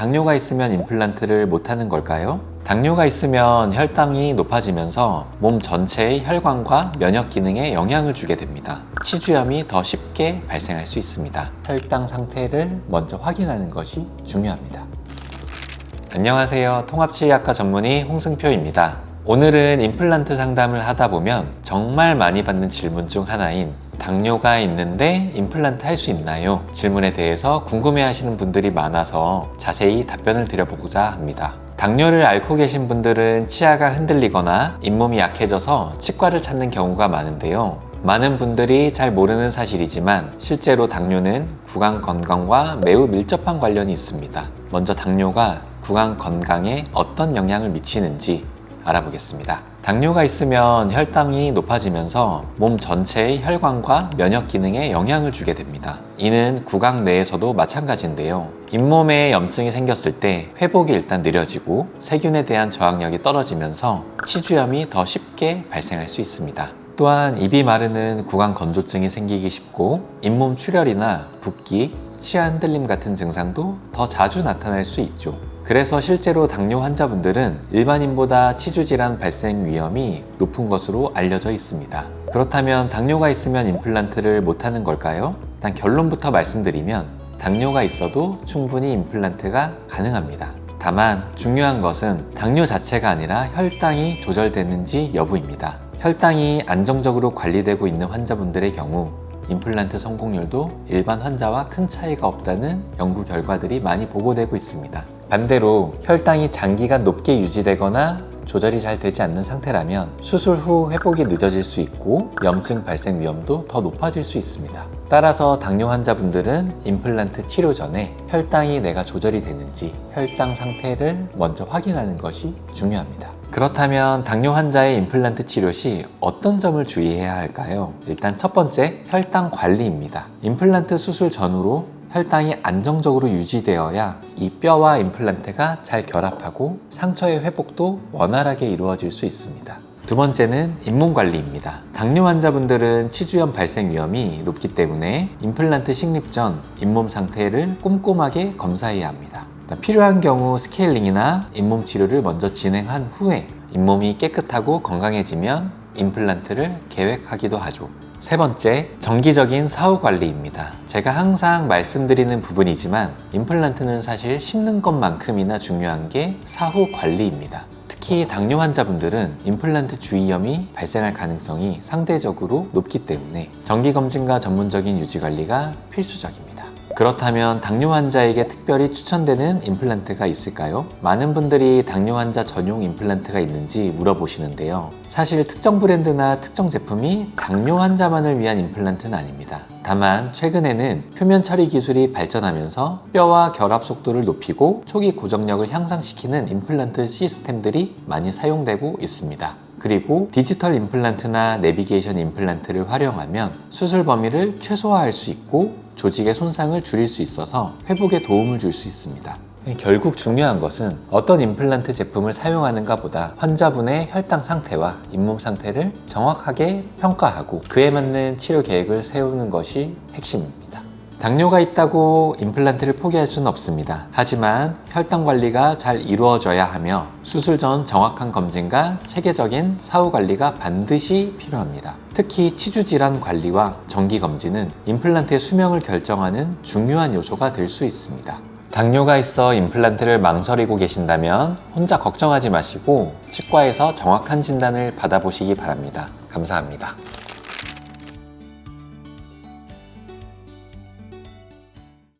당뇨가 있으면 임플란트를 못하는 걸까요? 당뇨가 있으면 혈당이 높아지면서 몸 전체의 혈관과 면역 기능에 영향을 주게 됩니다. 치주염이 더 쉽게 발생할 수 있습니다. 혈당 상태를 먼저 확인하는 것이 중요합니다. 안녕하세요. 통합치의학과 전문의 홍승표입니다. 오늘은 임플란트 상담을 하다 보면 정말 많이 받는 질문 중 하나인 당뇨가 있는데 임플란트 할 수 있나요? 질문에 대해서 궁금해 하시는 분들이 많아서 자세히 답변을 드려보고자 합니다. 당뇨를 앓고 계신 분들은 치아가 흔들리거나 잇몸이 약해져서 치과를 찾는 경우가 많은데요. 많은 분들이 잘 모르는 사실이지만 실제로 당뇨는 구강 건강과 매우 밀접한 관련이 있습니다. 먼저 당뇨가 구강 건강에 어떤 영향을 미치는지 알아보겠습니다. 당뇨가 있으면 혈당이 높아지면서 몸 전체의 혈관과 면역 기능에 영향을 주게 됩니다. 이는 구강 내에서도 마찬가지인데요. 잇몸에 염증이 생겼을 때 회복이 일단 느려지고 세균에 대한 저항력이 떨어지면서 치주염이 더 쉽게 발생할 수 있습니다. 또한 입이 마르는 구강 건조증이 생기기 쉽고 잇몸 출혈이나 붓기, 치아 흔들림 같은 증상도 더 자주 나타날 수 있죠. 그래서 실제로 당뇨 환자분들은 일반인보다 치주질환 발생 위험이 높은 것으로 알려져 있습니다. 그렇다면 당뇨가 있으면 임플란트를 못하는 걸까요? 일단 결론부터 말씀드리면 당뇨가 있어도 충분히 임플란트가 가능합니다. 다만 중요한 것은 당뇨 자체가 아니라 혈당이 조절되는지 여부입니다. 혈당이 안정적으로 관리되고 있는 환자분들의 경우 임플란트 성공률도 일반 환자와 큰 차이가 없다는 연구 결과들이 많이 보고되고 있습니다. 반대로 혈당이 장기간 높게 유지되거나 조절이 잘 되지 않는 상태라면 수술 후 회복이 늦어질 수 있고 염증 발생 위험도 더 높아질 수 있습니다. 따라서 당뇨 환자분들은 임플란트 치료 전에 혈당이 내가 조절이 되는지 혈당 상태를 먼저 확인하는 것이 중요합니다. 그렇다면 당뇨 환자의 임플란트 치료 시 어떤 점을 주의해야 할까요? 일단 첫 번째, 혈당 관리입니다. 임플란트 수술 전후로 혈당이 안정적으로 유지되어야 이 뼈와 임플란트가 잘 결합하고 상처의 회복도 원활하게 이루어질 수 있습니다. 두 번째는 잇몸 관리입니다. 당뇨 환자분들은 치주염 발생 위험이 높기 때문에 임플란트 식립 전 잇몸 상태를 꼼꼼하게 검사해야 합니다. 필요한 경우 스케일링이나 잇몸 치료를 먼저 진행한 후에 잇몸이 깨끗하고 건강해지면 임플란트를 계획하기도 하죠. 세 번째, 정기적인 사후 관리입니다. 제가 항상 말씀드리는 부분이지만 임플란트는 사실 심는 것만큼이나 중요한 게 사후 관리입니다. 특히 당뇨 환자분들은 임플란트 주위염이 발생할 가능성이 상대적으로 높기 때문에 정기검진과 전문적인 유지관리가 필수적입니다. 그렇다면 당뇨 환자에게 특별히 추천되는 임플란트가 있을까요? 많은 분들이 당뇨 환자 전용 임플란트가 있는지 물어보시는데요. 사실 특정 브랜드나 특정 제품이 당뇨 환자만을 위한 임플란트는 아닙니다. 다만 최근에는 표면 처리 기술이 발전하면서 뼈와 결합 속도를 높이고 초기 고정력을 향상시키는 임플란트 시스템들이 많이 사용되고 있습니다. 그리고 디지털 임플란트나 내비게이션 임플란트를 활용하면 수술 범위를 최소화할 수 있고 조직의 손상을 줄일 수 있어서 회복에 도움을 줄 수 있습니다. 결국 중요한 것은 어떤 임플란트 제품을 사용하는가 보다 환자분의 혈당 상태와 잇몸 상태를 정확하게 평가하고 그에 맞는 치료 계획을 세우는 것이 핵심입니다. 당뇨가 있다고 임플란트를 포기할 수는 없습니다. 하지만 혈당 관리가 잘 이루어져야 하며 수술 전 정확한 검진과 체계적인 사후 관리가 반드시 필요합니다. 특히 치주 질환 관리와 정기 검진은 임플란트의 수명을 결정하는 중요한 요소가 될 수 있습니다. 당뇨가 있어 임플란트를 망설이고 계신다면 혼자 걱정하지 마시고 치과에서 정확한 진단을 받아보시기 바랍니다. 감사합니다.